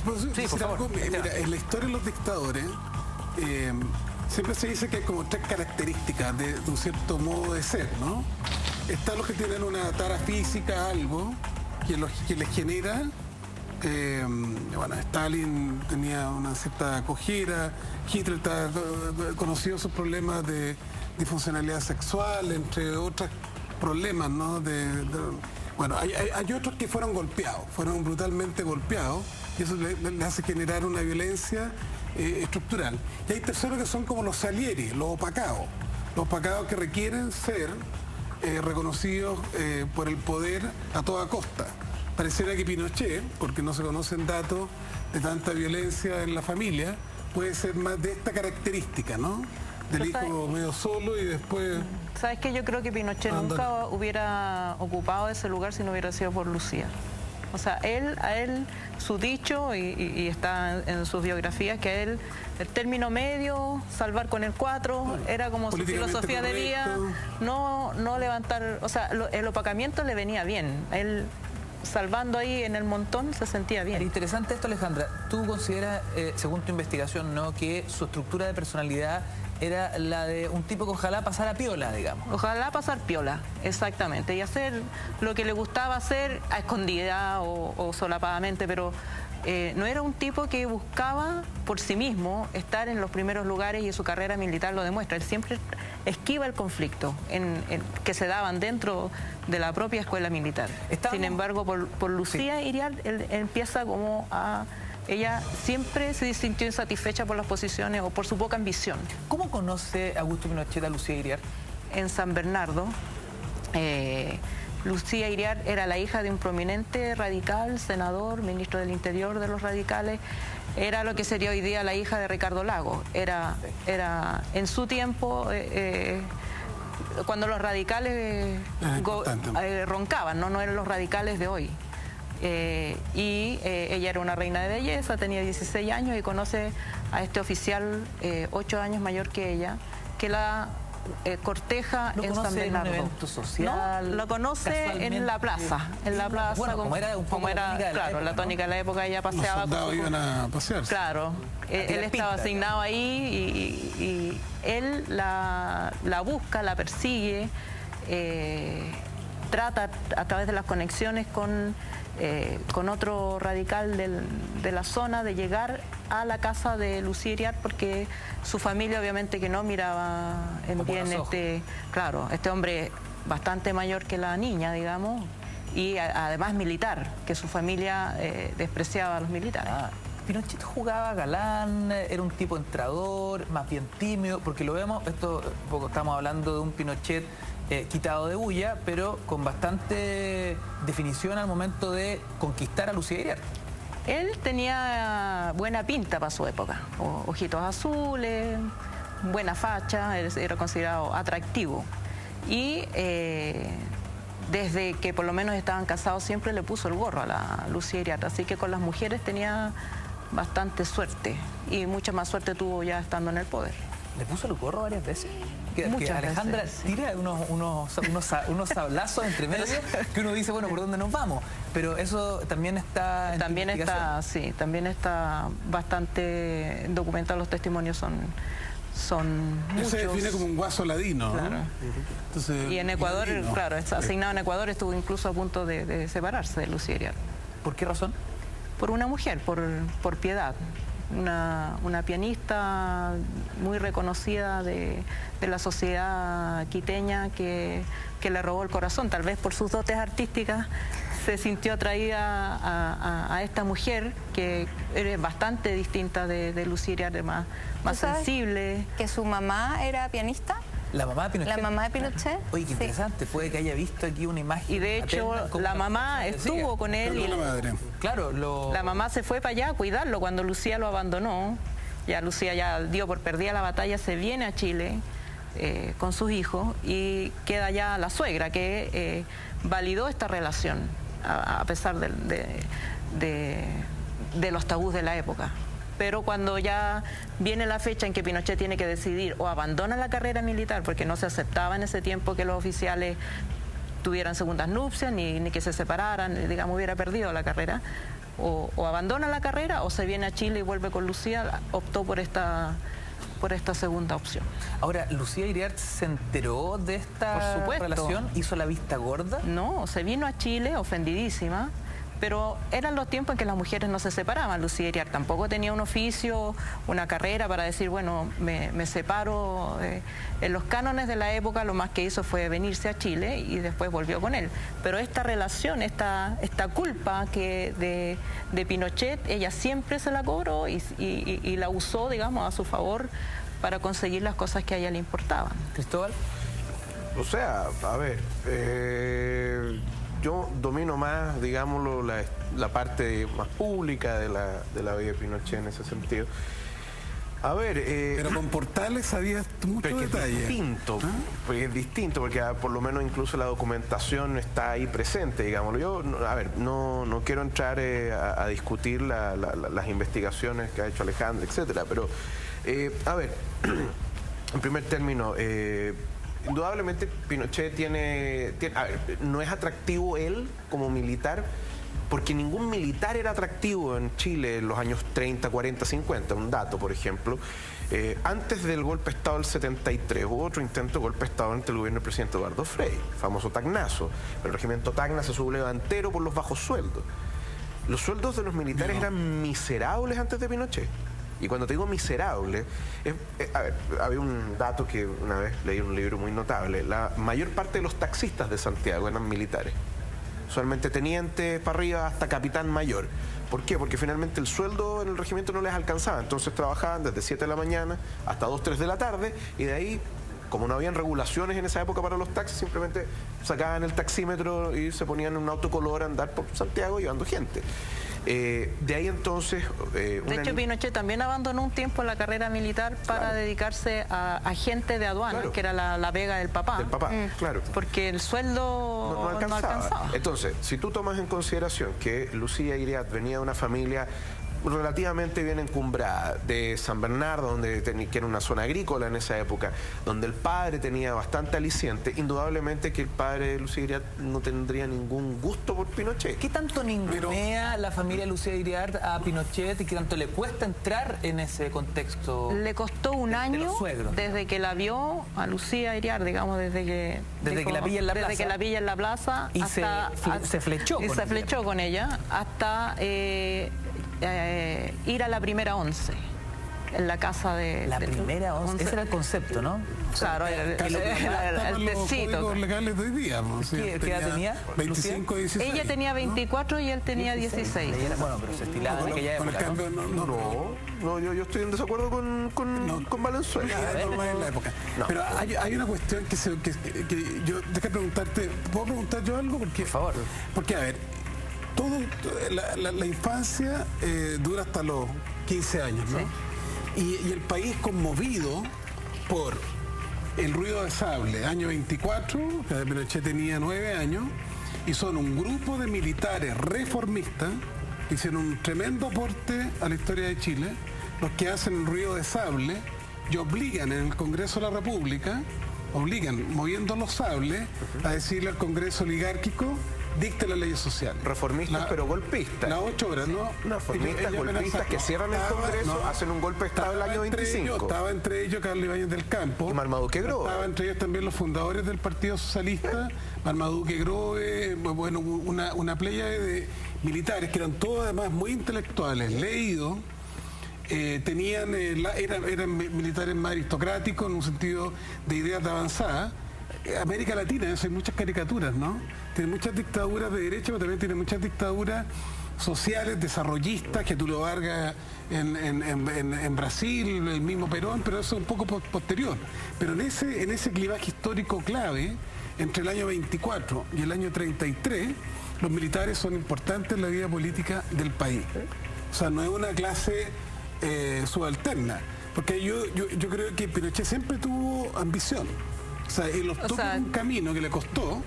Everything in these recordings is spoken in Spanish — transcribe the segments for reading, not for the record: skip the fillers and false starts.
¿Puedo decir algo? Mira, en la historia de los dictadores siempre se dice que hay como tres características de un cierto modo de ser, ¿no? Están los que tienen una tara física, algo, que les genera... bueno, Stalin tenía una cierta cojera, Hitler conoció sus problemas de disfuncionalidad sexual, entre otros problemas, ¿no? Bueno, hay otros que fueron golpeados, fueron brutalmente golpeados, y eso le hace generar una violencia estructural. Y hay terceros que son como los Salieri, los opacados que requieren ser reconocidos por el poder a toda costa. Pareciera que Pinochet, porque no se conocen datos de tanta violencia en la familia, puede ser más de esta característica, ¿no? Del hijo medio solo y después... ¿Sabes qué? Yo creo que Pinochet nunca hubiera ocupado ese lugar si no hubiera sido por Lucía. O sea, a él, su dicho, y está en sus biografías, que a él el término medio, salvar con el 4, era como su filosofía de vida, no levantar... O sea, el opacamiento le venía bien. Él, salvando ahí en el montón, se sentía bien. Es interesante esto, Alejandra. Tú consideras, según tu investigación, ¿no?, que su estructura de personalidad era la de un tipo que ojalá pasara piola, digamos. Ojalá pasar piola, exactamente. Y hacer lo que le gustaba hacer a escondida o solapadamente, pero no era un tipo que buscaba por sí mismo estar en los primeros lugares, y su carrera militar lo demuestra. Él siempre esquiva el conflicto que se daban dentro de la propia escuela militar. Sin embargo, por Lucía Iriart, él empieza como a... Ella siempre se sintió insatisfecha por las posiciones o por su poca ambición. ¿Cómo conoce Augusto Pinochet a Lucía Iriart? En San Bernardo. Lucía Iriart era la hija de un prominente radical, senador, ministro del Interior de los radicales. Era lo que sería hoy día la hija de Ricardo Lagos. Era en su tiempo... cuando los radicales roncaban, no eran los radicales de hoy. Ella era una reina de belleza, tenía 16 años y conoce a este oficial 8 años mayor que ella, que la corteja en San Bernardo. ¿En un evento social? No, lo conoce en la plaza. En la plaza, bueno, como era un poco la tónica de la época, ella paseaba. Los soldados iban a pasear. Claro, él estaba asignado ahí y él la busca, la persigue, trata a través de las conexiones con otro radical de la zona de llegar a la casa de Lucía Iriart, porque su familia obviamente que no miraba en bien este hombre bastante mayor que la niña, digamos, y además militar, que su familia despreciaba a los militares. Pinochet jugaba galán, era un tipo entrador, más bien tímido, porque lo vemos, estamos hablando de un Pinochet quitado de bulla, pero con bastante definición al momento de conquistar a Lucía Iriart. Él tenía buena pinta para su época, ojitos azules, buena facha, era considerado atractivo. Y desde que por lo menos estaban casados siempre le puso el gorro a la Lucía Iriart, así que con las mujeres tenía bastante suerte, y mucha más suerte tuvo ya estando en el poder. ¿Le puso el gorro varias veces? Que Alejandra veces, tira unos sablazos entre medio que uno dice, bueno, ¿por dónde nos vamos? Pero eso también está en también está bastante documentado, los testimonios son muchos. Se define como un guaso ladino, claro. ¿no? Entonces, y en Ecuador, claro, está asignado en Ecuador, estuvo incluso a punto de separarse de Lucía Iriart. ¿Por qué razón? Por una mujer, por piedad. Una pianista muy reconocida de la sociedad quiteña que le robó el corazón, tal vez por sus dotes artísticas. Se sintió atraída a esta mujer que era bastante distinta de Lucía Iriart, más sensible. ¿Que su mamá era pianista? ¿La mamá de Pinochet? La mamá de Pinochet. Oye, qué interesante, puede que haya visto aquí una imagen. Y de hecho, la mamá estuvo con él. Y la mamá se fue para allá a cuidarlo cuando Lucía lo abandonó. Ya Lucía ya dio por perdida la batalla, se viene a Chile con sus hijos, y queda ya la suegra que validó esta relación a pesar de los tabús de la época. Pero cuando ya viene la fecha en que Pinochet tiene que decidir o abandona la carrera militar, porque no se aceptaba en ese tiempo que los oficiales tuvieran segundas nupcias, ni que se separaran, digamos, hubiera perdido la carrera, o abandona la carrera o se viene a Chile y vuelve con Lucía. Optó por esta segunda opción. Ahora, ¿Lucía Iriart se enteró de esta relación? ¿Hizo la vista gorda? No, se vino a Chile ofendidísima, pero eran los tiempos en que las mujeres no se separaban. Lucía Iriart tampoco tenía un oficio, una carrera para decir, bueno, me separo. En los cánones de la época lo más que hizo fue venirse a Chile y después volvió con él. Pero esta relación, esta culpa de Pinochet, ella siempre se la cobró y la usó, digamos, a su favor para conseguir las cosas que a ella le importaban. ¿Cristóbal? O sea, a ver, yo domino más, digámoslo, la parte más pública de la vida de Pinochet en ese sentido. A ver... pero con Portales sabías mucho detalle. Es distinto, porque es distinto, porque por lo menos incluso la documentación está ahí presente, digámoslo. Yo, a ver, no quiero entrar a discutir las investigaciones que ha hecho Alejandra, etcétera, pero, a ver, en primer término... indudablemente Pinochet a ver, no es atractivo él como militar, porque ningún militar era atractivo en Chile en los años 30, 40, 50. Un dato, por ejemplo, antes del golpe de Estado del 73 hubo otro intento de golpe de Estado ante el gobierno del presidente Eduardo Frei, el famoso Tacnazo. El regimiento Tacna se subleva entero por los bajos sueldos. Los sueldos de los militares eran miserables antes de Pinochet. Y cuando te digo miserable, a ver, había un dato que una vez leí en un libro muy notable. La mayor parte de los taxistas de Santiago eran militares. Usualmente teniente para arriba hasta capitán mayor. ¿Por qué? Porque finalmente el sueldo en el regimiento no les alcanzaba. Entonces trabajaban desde 7 de la mañana hasta 2, 3 de la tarde y de ahí, como no habían regulaciones en esa época para los taxis, simplemente sacaban el taxímetro y se ponían en un autocolor a andar por Santiago llevando gente. De ahí entonces... de hecho, Pinochet también abandonó un tiempo la carrera militar para dedicarse a agente de aduana, que era la pega del papá. Del papá, claro. Porque el sueldo no alcanzaba. Entonces, si tú tomas en consideración que Lucía Iriart venía de una familia relativamente bien encumbrada, de San Bernardo, que era una zona agrícola en esa época, donde el padre tenía bastante aliciente, indudablemente que el padre de Lucía Iriart no tendría ningún gusto por Pinochet. ¿Qué tanto ningunea la familia Lucía Iriart a Pinochet y qué tanto le cuesta entrar en ese contexto? Le costó un año desde que la vio a Lucía Iriart, digamos, desde que la pilla en la plaza, y hasta, se flechó con ella hasta ir a la primera 11 en la casa de... La primera 11, ese era el concepto, ¿no? Claro, el tecito. Los legales de hoy día. ¿Qué edad tenía? 25, 16. Ella tenía 24 y él tenía 16. Bueno, pero se estilaba en aquella época, No, yo estoy en desacuerdo con Valenzuela. En la época. Pero hay una cuestión que yo... Deja preguntarte, ¿puedo preguntar yo algo? Por favor. Porque, a ver, la infancia dura hasta los 15 años, ¿no? Sí. Y el país conmovido por el ruido de sable, año 24, que Pinochet tenía 9 años, y son un grupo de militares reformistas que hicieron un tremendo aporte a la historia de Chile, los que hacen el ruido de sable y obligan en el Congreso de la República, moviendo los sables, a decirle al Congreso oligárquico: dicte las leyes sociales. Reformistas pero golpistas. Las 8 horas, ¿no? Reformistas, golpistas que cierran el Congreso, hacen un golpe de Estado el año 25. Estaba entre ellos Carlos Ibáñez del Campo. Y Marmaduke Grove. Estaba entre ellos también los fundadores del Partido Socialista, Marmaduke Grove, bueno, una playa de militares que eran todos además muy intelectuales, leídos. Eran militares más aristocráticos en un sentido de ideas de avanzada. América Latina, eso hay muchas caricaturas, ¿no? Tiene muchas dictaduras de derecha, pero también tiene muchas dictaduras sociales, desarrollistas, que Tulio Vargas en Brasil, el mismo Perón, pero eso es un poco posterior. Pero en ese clivaje histórico clave, entre el año 24 y el año 33, los militares son importantes en la vida política del país. O sea, no es una clase subalterna, porque yo creo que Pinochet siempre tuvo ambición. O sea, él optó por un camino que le costó,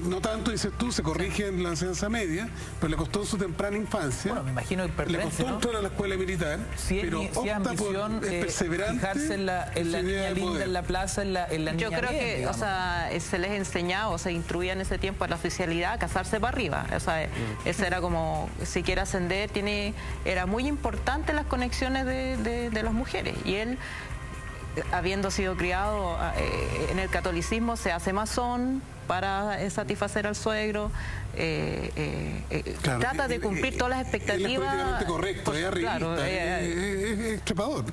no tanto, dices tú, se corrige en la enseñanza media, pero le costó en su temprana infancia. Bueno, me imagino el le pertenencia, costó ¿no? entrar a la escuela militar, pero Si es ambición, es perseverante, fijarse en la niña linda, en la plaza, en la niña Yo creo bien, que, digamos. o sea, se les enseñaba o se instruía en ese tiempo a la oficialidad a casarse para arriba. O sea, ese era como, si quiere ascender, era muy importante las conexiones de las mujeres. Y él, habiendo sido criado en el catolicismo, se hace masón para satisfacer al suegro, claro, trata de cumplir todas las expectativas. Él es políticamente correcto, es arribista, Claro, es trepador.